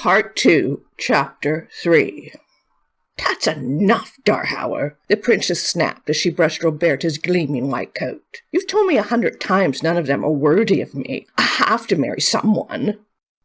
Part 2, Chapter 3. "That's enough, Darhauer," the princess snapped as she brushed Roberta's gleaming white coat. "You've told me 100 times none of them are worthy of me. I have to marry someone."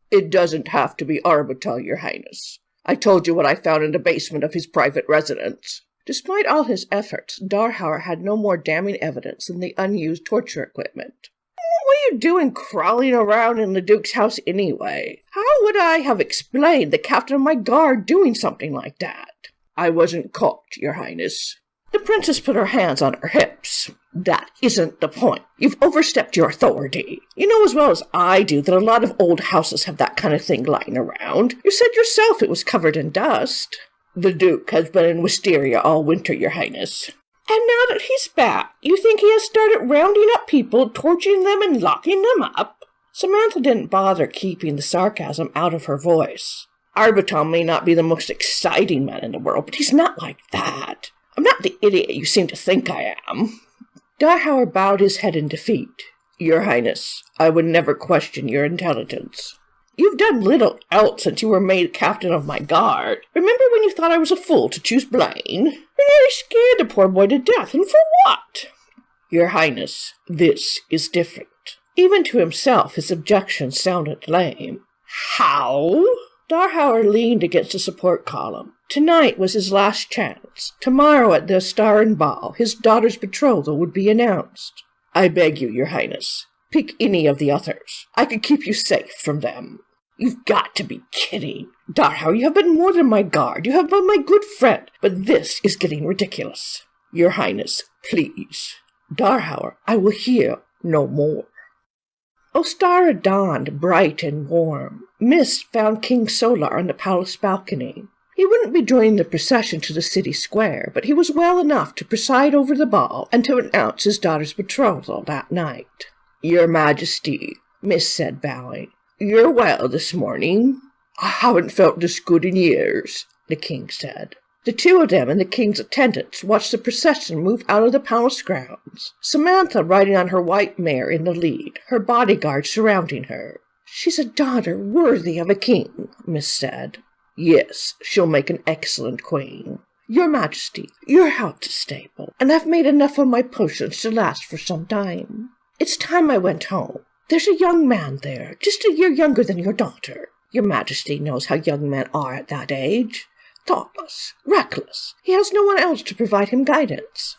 "It doesn't have to be Arbital, Your Highness. I told you what I found in the basement of his private residence." Despite all his efforts, Darhauer had no more damning evidence than the unused torture equipment. "What were you doing crawling around in the Duke's house anyway? How would I have explained the captain of my guard doing something like that?" "I wasn't caught, Your Highness." The princess put her hands on her hips. "That isn't the point. You've overstepped your authority. You know as well as I do that a lot of old houses have that kind of thing lying around. You said yourself it was covered in dust." "The Duke has been in Wisteria all winter, Your Highness." "And now that he's back, you think he has started rounding up people, torturing them, and locking them up?" Samantha didn't bother keeping the sarcasm out of her voice. "Arbital may not be the most exciting man in the world, but he's not like that. I'm not the idiot you seem to think I am." Darhauer bowed his head in defeat. "Your Highness, I would never question your intelligence." "You've done little else since you were made captain of my guard. Remember when you thought I was a fool to choose Blaine? You nearly scared the poor boy to death, and for what?" "Your Highness, this is different." Even to himself his objections sounded lame. "How?" Darhauer leaned against the support column. Tonight was his last chance. Tomorrow at the Starin Ball, his daughter's betrothal would be announced. "I beg you, Your Highness, pick any of the others. I could keep you safe from them." "You've got to be kidding. Darhauer, you have been more than my guard. You have been my good friend. But this is getting ridiculous." "Your Highness, please." "Darhauer, I will hear no more." Ostara dawned bright and warm. Mist found King Solar on the palace balcony. He wouldn't be joining the procession to the city square, but he was well enough to preside over the ball and to announce his daughter's betrothal that night. "Your Majesty," Mist said, bowing. "You're well this morning?" "I haven't felt this good in years," the king said. The two of them and the king's attendants watched the procession move out of the palace grounds, Samantha riding on her white mare in the lead, her bodyguard surrounding her. "She's a daughter worthy of a king," Miss said. "Yes, she'll make an excellent queen." "Your Majesty, your health is stable, and I've made enough of my potions to last for some time. It's time I went home. There's a young man there, just a year younger than your daughter. Your Majesty knows how young men are at that age. Thoughtless, reckless. He has no one else to provide him guidance."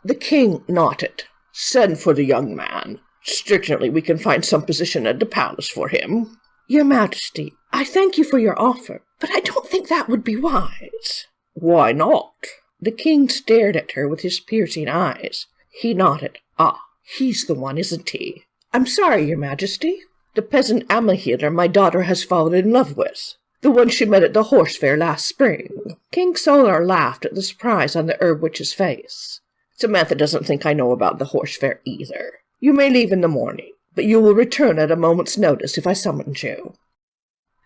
The king nodded. "Send for the young man. Strictly, we can find some position at the palace for him." "Your Majesty, I thank you for your offer, but I don't think that would be wise." "Why not?" The king stared at her with his piercing eyes. He nodded. "Ah, he's the one, isn't he?" "I'm sorry, Your Majesty." "The peasant Amahiler my daughter has fallen in love with. The one she met at the horse fair last spring." King Solar laughed at the surprise on the herb witch's face. "Samantha doesn't think I know about the horse fair either. You may leave in the morning, but you will return at a moment's notice if I summoned you."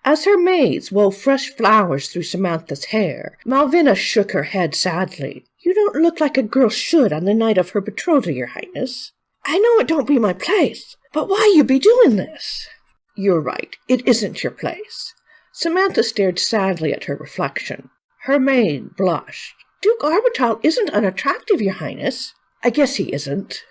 As her maids wove fresh flowers through Samantha's hair, Malvina shook her head sadly. "You don't look like a girl should on the night of her betrothal, Your Highness. I know it don't be my place, but why you be doing this?" "You're right, it isn't your place." Samantha stared sadly at her reflection. Her maid blushed. "Duke Arbital isn't unattractive, Your Highness." "I guess he isn't."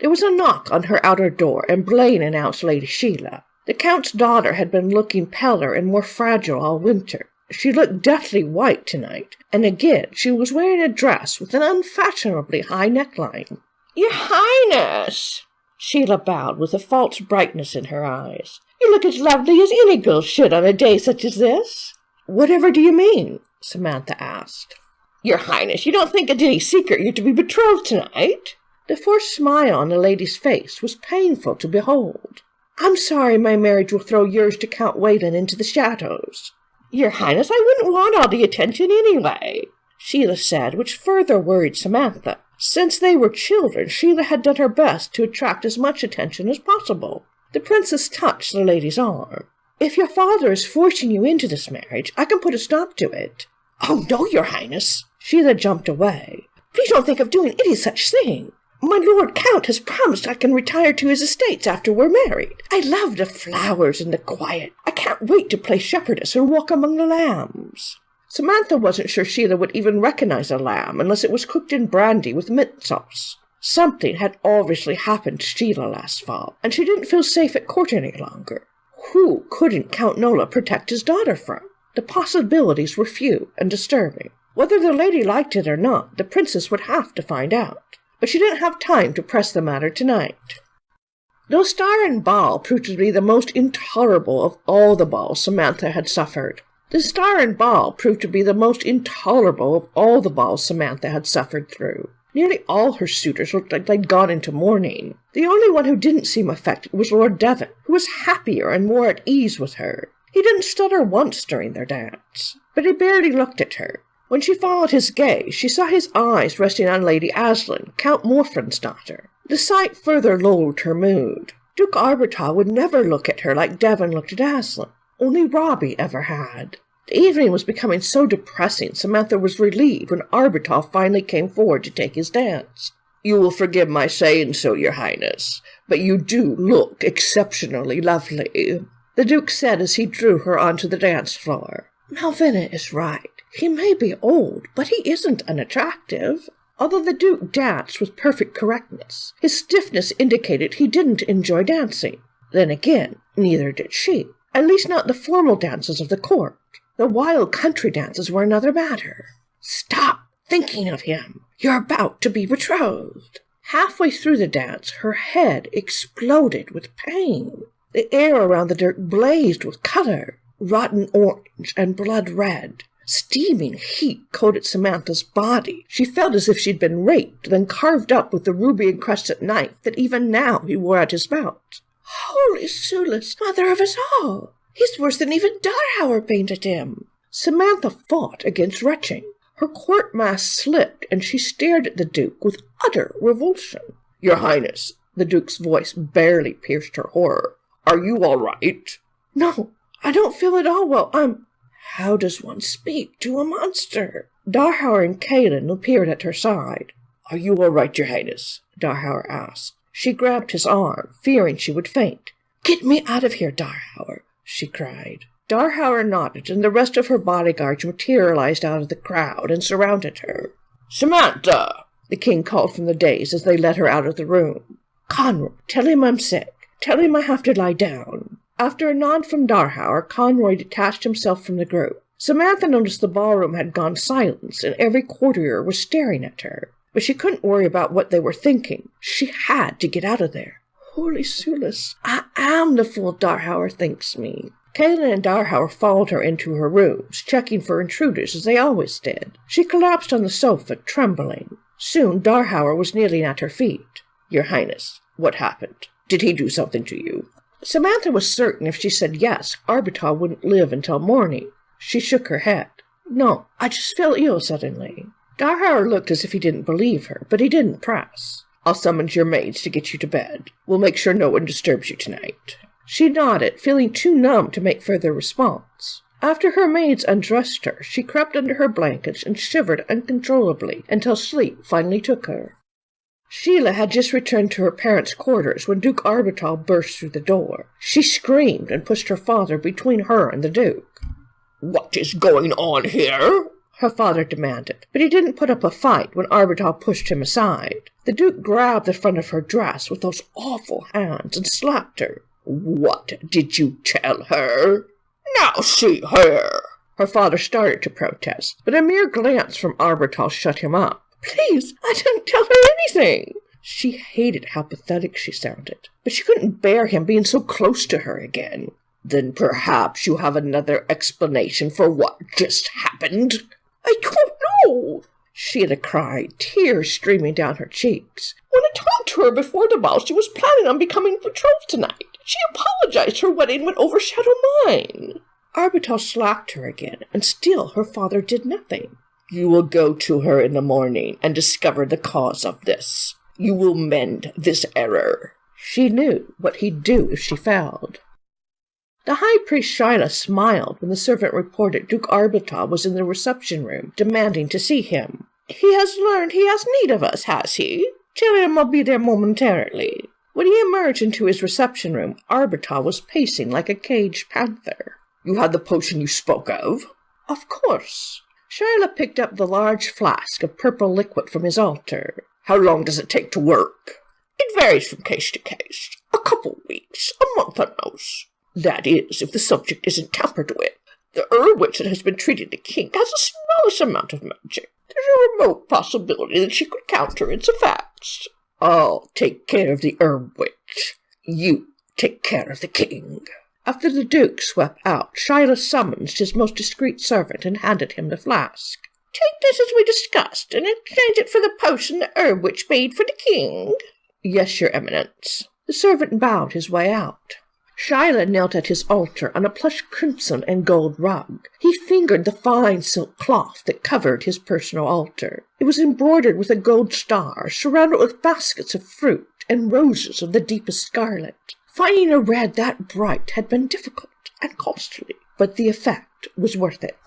There was a knock on her outer door, and Blaine announced Lady Sheila. The Count's daughter had been looking paler and more fragile all winter. She looked deathly white tonight, and again she was wearing a dress with an unfashionably high neckline. "Your Highness!" Sheila bowed with a false brightness in her eyes. "You look as lovely as any girl should on a day such as this." "Whatever do you mean?" Samantha asked. "Your Highness, you don't think it's any secret you're to be betrothed tonight?" The forced smile on the lady's face was painful to behold. "I'm sorry my marriage will throw yours to Count Wayland into the shadows." "Your Highness, I wouldn't want all the attention anyway," Sheila said, which further worried Samantha. Since they were children, Sheila had done her best to attract as much attention as possible. The princess touched the lady's arm. "If your father is forcing you into this marriage, I can put a stop to it." "Oh, no, Your Highness!" Sheila jumped away. "Please don't think of doing any such thing." My Lord Count has promised I can retire to his estates after we're married. I love the flowers and the quiet. I can't wait to play shepherdess or walk among the lambs." Samantha wasn't sure Sheila would even recognize a lamb unless it was cooked in brandy with mint sauce. Something had obviously happened to Sheila last fall, and she didn't feel safe at court any longer. Who couldn't Count Nola protect his daughter from? The possibilities were few and disturbing. Whether the lady liked it or not, the princess would have to find out. But she didn't have time to press the matter tonight. The starry ball proved to be the most intolerable of all the balls Samantha had suffered. The starry ball proved to be the most intolerable of all the balls Samantha had suffered through. Nearly all her suitors looked like they'd gone into mourning. The only one who didn't seem affected was Lord Devon, who was happier and more at ease with her. He didn't stutter once during their dance, but he barely looked at her. When she followed his gaze, she saw his eyes resting on Lady Aslan, Count Morfrin's daughter. The sight further lowered her mood. Duke Arbuthnot would never look at her like Devon looked at Aslan. Only Robbie ever had. The evening was becoming so depressing, Samantha was relieved when Arbuthnot finally came forward to take his dance. "You will forgive my saying so, Your Highness, but you do look exceptionally lovely," the Duke said as he drew her onto the dance floor. "Malvina is right. He may be old, but he isn't unattractive." Although the Duke danced with perfect correctness, his stiffness indicated he didn't enjoy dancing. Then again, neither did she. At least not the formal dances of the court. The wild country dances were another matter. "Stop thinking of him. You're about to be betrothed." Halfway through the dance, her head exploded with pain. The air around the Duke blazed with color, rotten orange and blood red. Steaming heat coated Samantha's body. She felt as if she'd been raped, then carved up with the ruby-encrusted knife that even now he wore at his belt. "Holy Sulis, mother of us all! He's worse than even Darhauer painted him." Samantha fought against retching. Her court mask slipped, and she stared at the Duke with utter revulsion. "Your Highness," the Duke's voice barely pierced her horror. "Are you all right?" "No, I don't feel at all well. How does one speak to a monster?" Darhauer and Kaelin appeared at her side. "Are you all right, Your Highness?" Darhauer asked. She grabbed his arm, fearing she would faint. "Get me out of here, Darhauer," she cried. Darhauer nodded, and the rest of her bodyguards materialized out of the crowd and surrounded her. "Samantha!" the king called from the dais as they led her out of the room. "Conroy, tell him I'm sick. Tell him I have to lie down." After a nod from Darhauer, Conroy detached himself from the group. Samantha noticed the ballroom had gone silent, and every courtier was staring at her. But she couldn't worry about what they were thinking. She had to get out of there. "Holy Sulis, I am the fool Darhauer thinks me." Kaelin and Darhauer followed her into her rooms, checking for intruders as they always did. She collapsed on the sofa, trembling. Soon Darhauer was kneeling at her feet. "Your Highness, what happened? Did he do something to you?" Samantha was certain if she said yes, Arbuthnot wouldn't live until morning. She shook her head. "No, I just feel ill suddenly." Darhauer looked as if he didn't believe her, but he didn't press. "I'll summon your maids to get you to bed. We'll make sure no one disturbs you tonight." She nodded, feeling too numb to make further response. After her maids undressed her, she crept under her blankets and shivered uncontrollably until sleep finally took her. Sheila had just returned to her parents' quarters when Duke Arbuthnot burst through the door. She screamed and pushed her father between her and the Duke. "What is going on here?" her father demanded, but he didn't put up a fight when Arbuthnot pushed him aside. The Duke grabbed the front of her dress with those awful hands and slapped her. "What did you tell her? Now see here!" Her father started to protest, but a mere glance from Arbuthnot shut him up. "Please, I didn't tell her anything." She hated how pathetic she sounded, but she couldn't bear him being so close to her again. "Then perhaps you have another explanation for what just happened?" "I don't know," Sheila cried, tears streaming down her cheeks. "When I talked to her before the ball, she was planning on becoming betrothed tonight. She apologized her wedding would overshadow mine." Arbuthnot slapped her again, and still her father did nothing. "You will go to her in the morning and discover the cause of this. You will mend this error." She knew what he'd do if she failed. The high priest Sheila smiled when the servant reported Duke Arbuthnot was in the reception room, demanding to see him. "He has learned he has need of us, has he?" Tell him I'll be there momentarily." When he emerged into his reception room, Arbital was pacing like a caged panther. "You had the potion you spoke of?" "Of course." Shyla picked up the large flask of purple liquid from his altar. "How long does it take to work?" "It varies from case to case. A couple weeks, a month at most. That is, if the subject isn't tampered with. The herb witch that has been treating the king has the smallest amount of magic. There's a remote possibility that she could counter its effects." "I'll take care of the herb witch. You take care of the king." After the Duke swept out, Shyla summoned his most discreet servant and handed him the flask. "Take this as we discussed, and exchange it for the potion the herb witch made for the king." "Yes, your eminence." The servant bowed his way out. Shyla knelt at his altar on a plush crimson and gold rug. He fingered the fine silk cloth that covered his personal altar. It was embroidered with a gold star, surrounded with baskets of fruit and roses of the deepest scarlet. Finding a red that bright had been difficult and costly, but the effect was worth it.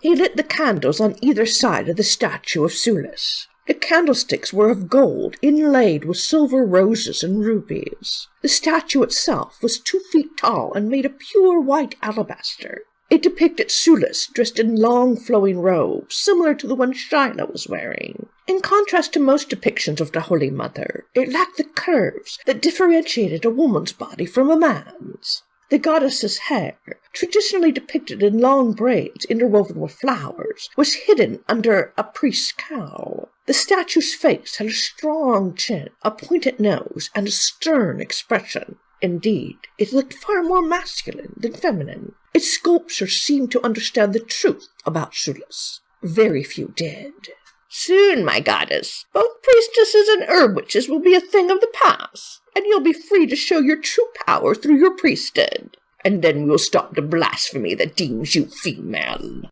He lit the candles on either side of the statue of Sulis. The candlesticks were of gold, inlaid with silver roses and rubies. The statue itself was 2 feet tall and made of pure white alabaster. It depicted Sulis dressed in long flowing robes, similar to the one Shyla was wearing. In contrast to most depictions of the Holy Mother, it lacked the curves that differentiated a woman's body from a man's. The goddess's hair, traditionally depicted in long braids interwoven with flowers, was hidden under a priest's cowl. The statue's face had a strong chin, a pointed nose, and a stern expression. Indeed, it looked far more masculine than feminine. Its sculpture seemed to understand the truth about Sulis. Very few did. "Soon, my goddess, both priestesses and herb witches will be a thing of the past, and you'll be free to show your true power through your priesthood. And then we will stop the blasphemy that deems you female."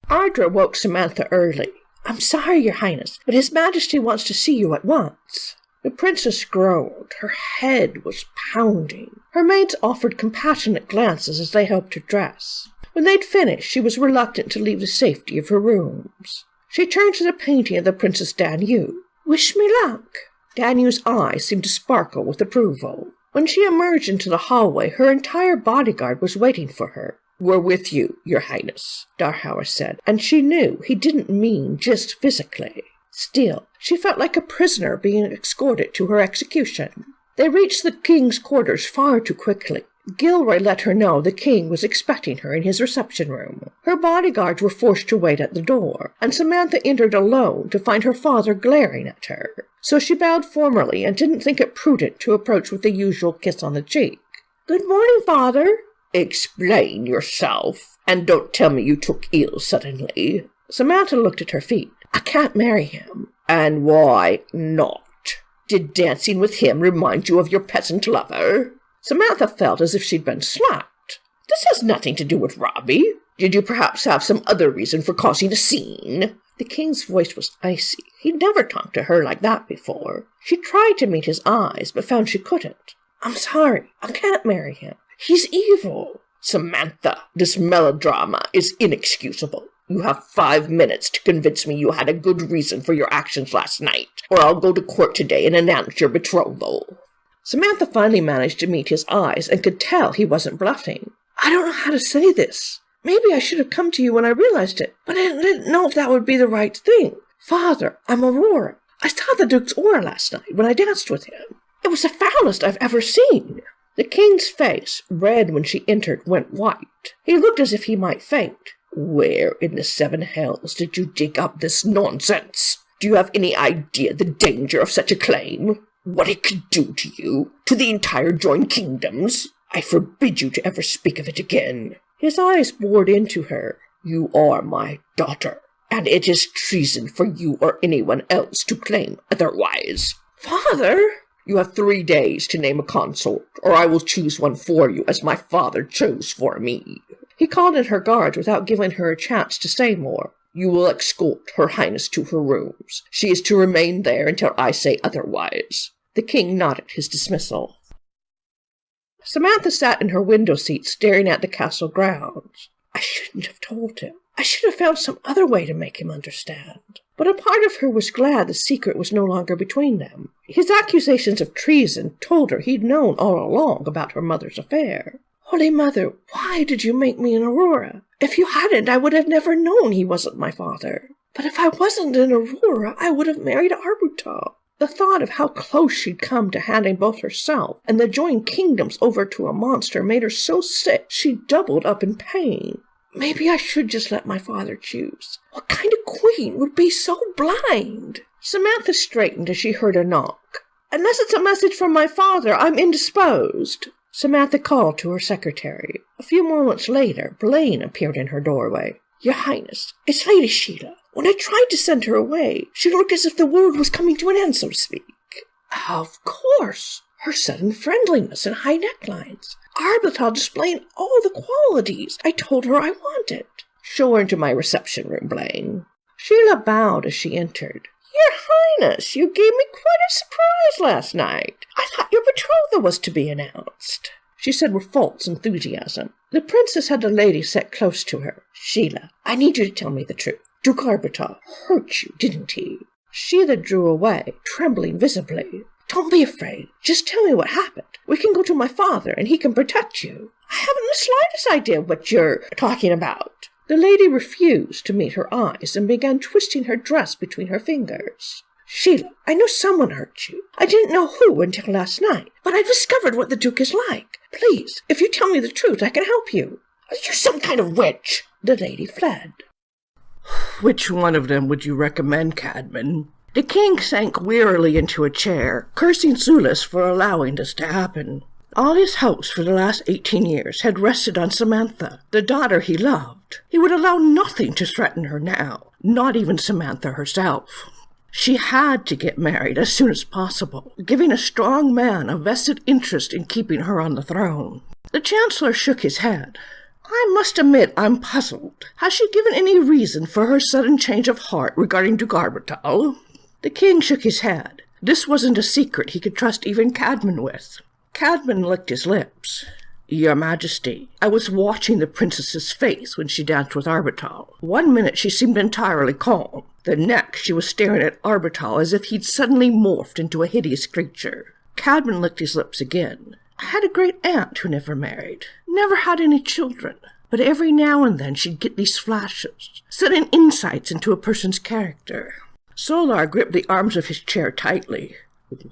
Ardra woke Samantha early. "I'm sorry, Your Highness, but His Majesty wants to see you at once." The princess groaned. Her head was pounding. Her maids offered compassionate glances as they helped her dress. When they'd finished, she was reluctant to leave the safety of her rooms. She turned to the painting of the Princess Danu. "Wish me luck." Danu's eyes seemed to sparkle with approval. When she emerged into the hallway, her entire bodyguard was waiting for her. "We're with you, Your Highness," Darhauer said, and she knew he didn't mean just physically. Still, she felt like a prisoner being escorted to her execution. They reached the king's quarters far too quickly. Gilroy let her know the king was expecting her in his reception room. Her bodyguards were forced to wait at the door, and Samantha entered alone to find her father glaring at her. So she bowed formally and didn't think it prudent to approach with the usual kiss on the cheek. "Good morning, father." "Explain yourself, and don't tell me you took ill suddenly." Samantha looked at her feet. "I can't marry him." "And why not? Did dancing with him remind you of your peasant lover?" Samantha felt as if she'd been slapped. "This has nothing to do with Robbie. Did you perhaps have some other reason for causing a scene?" The king's voice was icy. He'd never talked to her like that before. She tried to meet his eyes, but found she couldn't. "I'm sorry. I can't marry him. He's evil." "Samantha, this melodrama is inexcusable. You have 5 minutes to convince me you had a good reason for your actions last night, or I'll go to court today and announce your betrothal." Samantha finally managed to meet his eyes and could tell he wasn't bluffing. "I don't know how to say this. Maybe I should have come to you when I realized it, but I didn't know if that would be the right thing. Father, I'm Aurora. I saw the Duke's aura last night when I danced with him. It was the foulest I've ever seen." The king's face, red when she entered, went white. He looked as if he might faint. "Where in the 7 hells did you dig up this nonsense? Do you have any idea the danger of such a claim? What it could do to you, to the entire joined kingdoms? I forbid you to ever speak of it again." His eyes bored into her. "You are my daughter, and it is treason for you or anyone else to claim otherwise." "Father!" "You have 3 days to name a consort, or I will choose one for you as my father chose for me." He called in her guards without giving her a chance to say more. "You will escort Her Highness to her rooms. She is to remain there until I say otherwise." The king nodded his dismissal. Samantha sat in her window seat staring at the castle grounds. I shouldn't have told him. I should have found some other way to make him understand. but a part of her was glad the secret was no longer between them. His accusations of treason told her he'd known all along about her mother's affair. Holy Mother, why did you make me an Aurora? If you hadn't, I would have never known he wasn't my father. But if I wasn't an Aurora, I would have married Arbutal. The thought of how close she'd come to handing both herself and the joined kingdoms over to a monster made her so sick she doubled up in pain. Maybe I should just let my father choose. What kind of queen would be so blind? Samantha straightened as she heard a knock. Unless it's a message from my father, I'm indisposed. Samantha called to her secretary. A few moments later, Blaine appeared in her doorway. Your Highness, it's Lady Sheila. When I tried to send her away, she looked as if the world was coming to an end, so to speak. Of course. Her sudden friendliness and high necklines. Arbutal displaying all the qualities I told her I wanted. Show her into my reception room, Blaine. Sheila bowed as she entered. Your Highness, you gave me quite a surprise last night. I thought your betrothal was to be announced, she said with false enthusiasm. The princess had the lady set close to her. Sheila, I need you to tell me the truth. Duke Arbutal hurt you, didn't he? Sheila drew away, trembling visibly. Don't be afraid. Just tell me what happened. We can go to my father, and he can protect you. I haven't the slightest idea what you're talking about. The lady refused to meet her eyes and began twisting her dress between her fingers. Sheila, I know someone hurt you. I didn't know who until last night, but I've discovered what the Duke is like. Please, if you tell me the truth, I can help you. Are you some kind of witch? The lady fled. Which one of them would you recommend, Cadman? The king sank wearily into a chair, cursing Zulus for allowing this to happen. All his hopes for the last 18 years had rested on Samantha, the daughter he loved. He would allow nothing to threaten her now, not even Samantha herself. She had to get married as soon as possible, giving a strong man a vested interest in keeping her on the throne. The Chancellor shook his head. I must admit I'm puzzled. Has she given any reason for her sudden change of heart regarding Duke Arbutal? The king shook his head. This wasn't a secret he could trust even Cadman with. Cadman licked his lips. Your Majesty, I was watching the princess's face when she danced with Arbutal. 1 minute she seemed entirely calm. The next she was staring at Arbutal as if he'd suddenly morphed into a hideous creature. Cadman licked his lips again. I had a great aunt who never married, never had any children, but every now and then she'd get these flashes, sudden insights into a person's character. Solar gripped the arms of his chair tightly.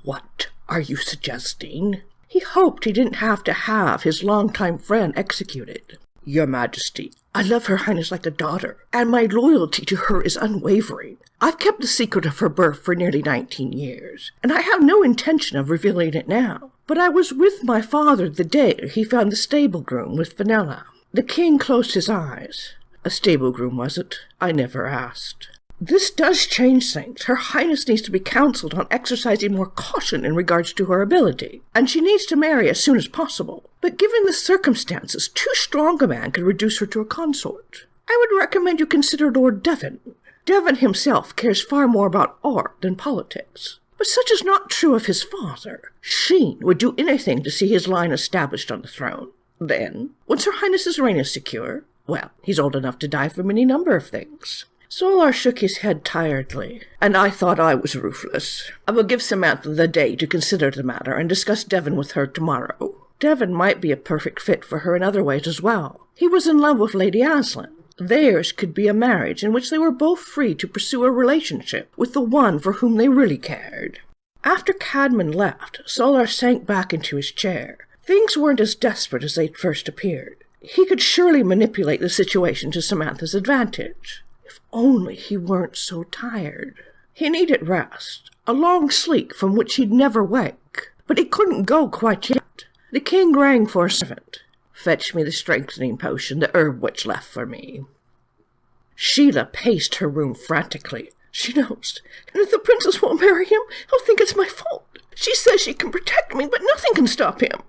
What are you suggesting? He hoped he didn't have to have his longtime friend executed. Your Majesty, I love Her Highness like a daughter, and my loyalty to her is unwavering. I've kept the secret of her birth for nearly 19 years, and I have no intention of revealing it now. But I was with my father the day he found the stable groom with Fenella. The king closed his eyes. A stable groom, was it? I never asked. This does change things. Her Highness needs to be counseled on exercising more caution in regards to her ability, and she needs to marry as soon as possible. But given the circumstances, too strong a man could reduce her to a consort. I would recommend you consider Lord Devon. Devon himself cares far more about art than politics. But such is not true of his father. Sheen would do anything to see his line established on the throne. Then, once Her Highness's reign is secure, well, he's old enough to die from any number of things. Solar shook his head tiredly, and I thought I was ruthless. I will give Samantha the day to consider the matter and discuss Devon with her tomorrow. Devon might be a perfect fit for her in other ways as well. He was in love with Lady Aslan. Theirs could be a marriage in which they were both free to pursue a relationship with the one for whom they really cared. After Cadman left, Solar sank back into his chair. Things weren't as desperate as they'd first appeared. He could surely manipulate the situation to Samantha's advantage. If only he weren't so tired. He needed rest, a long sleep from which he'd never wake. But it couldn't go quite yet. The king rang for a servant. Fetch me the strengthening potion the herb witch left for me. Sheila paced her room frantically. She knows, and if the princess won't marry him, he'll think it's my fault. She says she can protect me, but nothing can stop him.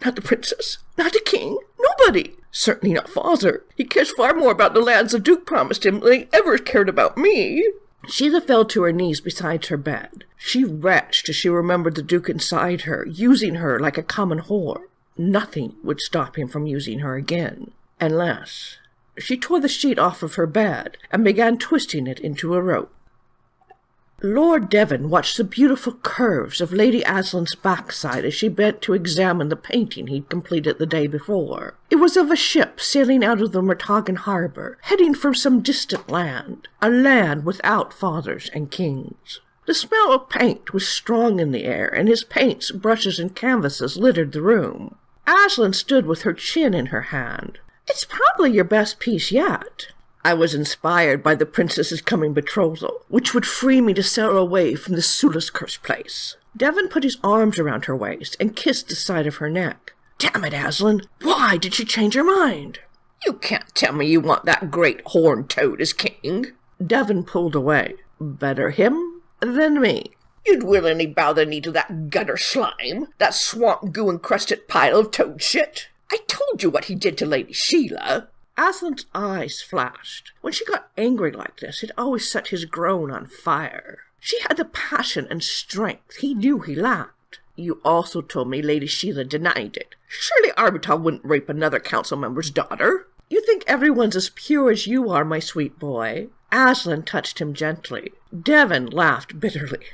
Not the princess, not the king, nobody. Certainly not father. He cares far more about the lands the Duke promised him than he ever cared about me. Sheila fell to her knees beside her bed. She retched as she remembered the Duke inside her, using her like a common whore. Nothing would stop him from using her again. Unless... She tore the sheet off of her bed and began twisting it into a rope. Lord Devon watched the beautiful curves of Lady Aslan's backside as she bent to examine the painting he'd completed the day before. It was of a ship sailing out of the Mortagen harbor, heading for some distant land, a land without fathers and kings. The smell of paint was strong in the air, and his paints, brushes, and canvases littered the room. Aslan stood with her chin in her hand. "It's probably your best piece yet." "I was inspired by the princess's coming betrothal, which would free me to sail away from the Sulis cursed place." Devon put his arms around her waist and kissed the side of her neck. "Damn it, Aslan, why did she change her mind?" "You can't tell me you want that great horned toad as king." Devon pulled away. "Better him than me." "You'd willingly bow the knee to that gutter slime, that swamp goo-encrusted pile of toad shit? I told you what he did to Lady Sheila." Aslan's eyes flashed. When she got angry like this, it always set his groan on fire. She had the passion and strength he knew he lacked. "You also told me Lady Sheila denied it. Surely Arbital wouldn't rape another council member's daughter." "You think everyone's as pure as you are, my sweet boy." Aslan touched him gently. Devon laughed bitterly.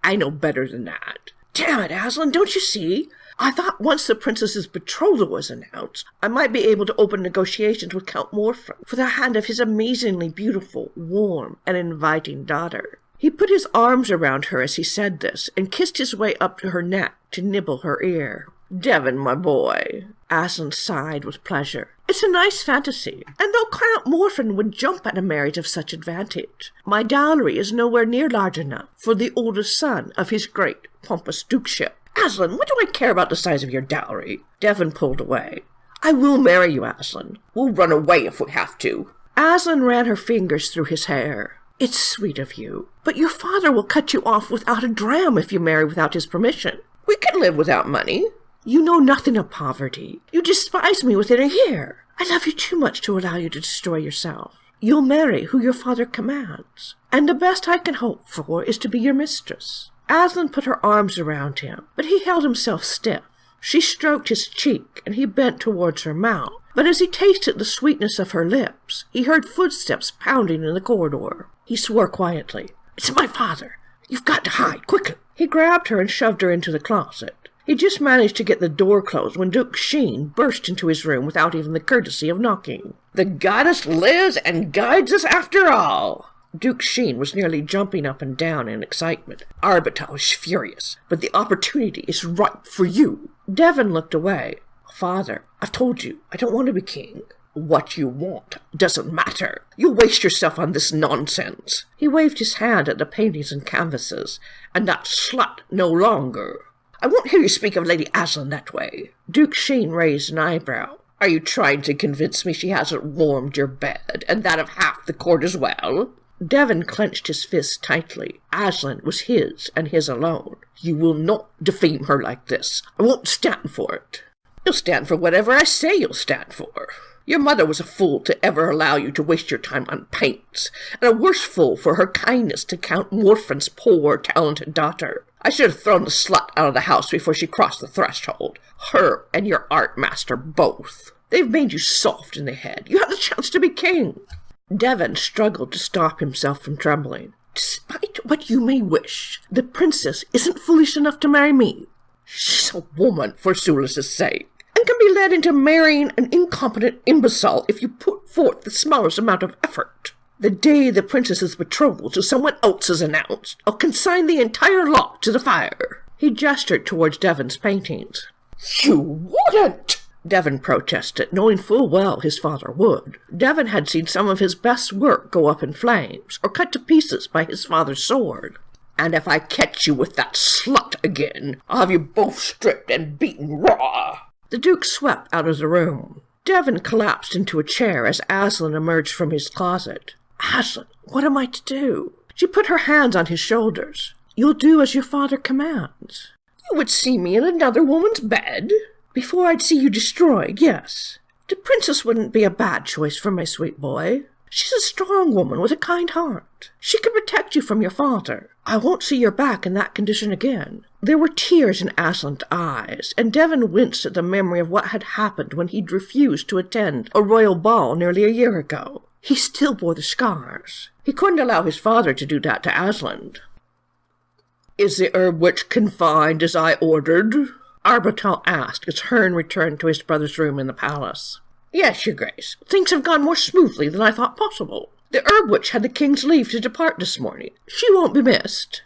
"I know better than that." "Damn it, Aslan, don't you see? I thought once the princess's betrothal was announced, I might be able to open negotiations with Count Morfran for the hand of his amazingly beautiful, warm, and inviting daughter." He put his arms around her as he said this, and kissed his way up to her neck to nibble her ear. "Devon, my boy." Aslan sighed with pleasure. "It's a nice fantasy, and though Count Morfran would jump at a marriage of such advantage, my dowry is nowhere near large enough for the oldest son of his great pompous dukeship." "Aslan, what do I care about the size of your dowry?" Devon pulled away. "I will marry you, Aslan. We'll run away if we have to." Aslan ran her fingers through his hair. "It's sweet of you, but your father will cut you off without a dram if you marry without his permission." "We can live without money." "You know nothing of poverty. You despise me within a year. I love you too much to allow you to destroy yourself. You'll marry who your father commands, and the best I can hope for is to be your mistress." Aslan put her arms around him, but he held himself stiff. She stroked his cheek, and he bent towards her mouth. But as he tasted the sweetness of her lips, he heard footsteps pounding in the corridor. He swore quietly. "It's my father. You've got to hide, quickly." He grabbed her and shoved her into the closet. He just managed to get the door closed when Duke Sheen burst into his room without even the courtesy of knocking. "The goddess lives and guides us after all." Duke Sheen was nearly jumping up and down in excitement. "Arbital is furious, but the opportunity is ripe for you." Devon looked away. "Father, I've told you, I don't want to be king." "What you want doesn't matter. You'll waste yourself on this nonsense." He waved his hand at the paintings and canvases. "And that slut no longer." "I won't hear you speak of Lady Aslan that way." Duke Sheen raised an eyebrow. "Are you trying to convince me she hasn't warmed your bed, and that of half the court as well?" Devon clenched his fist tightly. Aslan was his, and his alone. "You will not defame her like this. I won't stand for it." "You'll stand for whatever I say you'll stand for. Your mother was a fool to ever allow you to waste your time on paints, and a worse fool for her kindness to Count Morfran's poor, talented daughter. I should have thrown the slut out of the house before she crossed the threshold. Her and your art master both. They've made you soft in the head. You had the chance to be king." Devon struggled to stop himself from trembling. "Despite what you may wish, the princess isn't foolish enough to marry me. She's a woman for Sulis' sake, and can be led into marrying an incompetent imbecile if you put forth the smallest amount of effort. The day the princess's betrothal to someone else is announced, I'll consign the entire lot to the fire." He gestured towards Devon's paintings. "You wouldn't!" Devon protested, knowing full well his father would. Devon had seen some of his best work go up in flames, or cut to pieces by his father's sword. "And if I catch you with that slut again, I'll have you both stripped and beaten raw." The Duke swept out of the room. Devon collapsed into a chair as Aslan emerged from his closet. "Aslan, what am I to do?" She put her hands on his shoulders. "You'll do as your father commands." "You would see me in another woman's bed?" "Before I'd see you destroyed, yes. The princess wouldn't be a bad choice for my sweet boy. She's a strong woman with a kind heart. She can protect you from your father. I won't see your back in that condition again." There were tears in Aslan's eyes, and Devon winced at the memory of what had happened when he'd refused to attend a royal ball nearly a year ago. He still bore the scars. He couldn't allow his father to do that to Aslan. Is the herb witch confined as I ordered? Arbutal asked as Hearn returned to his brother's room in the palace. Yes, your grace. Things have gone more smoothly than I thought possible. The herb witch had the king's leave to depart this morning. She won't be missed.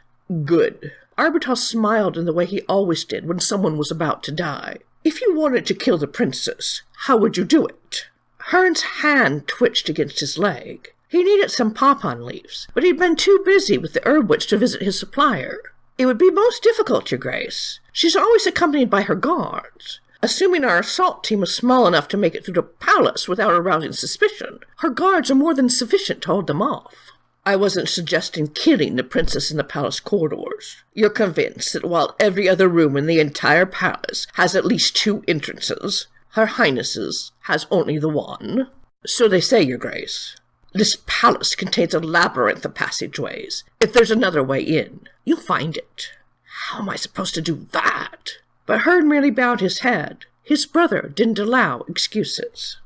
Good. Arbutal smiled in the way he always did when someone was about to die. If you wanted to kill the princess, how would you do it? Hearn's hand twitched against his leg. He needed some papaw leaves, but he'd been too busy with the herb witch to visit his supplier. It would be most difficult, your grace. She's always accompanied by her guards. Assuming our assault team is small enough to make it through the palace without arousing suspicion, her guards are more than sufficient to hold them off. I wasn't suggesting killing the princess in the palace corridors. You're convinced that while every other room in the entire palace has at least 2 entrances, Her Highness's has only the one? So they say, your grace. This palace contains a labyrinth of passageways. If there's another way in, you'll find it. How am I supposed to do that? But Hearn merely bowed his head. His brother didn't allow excuses.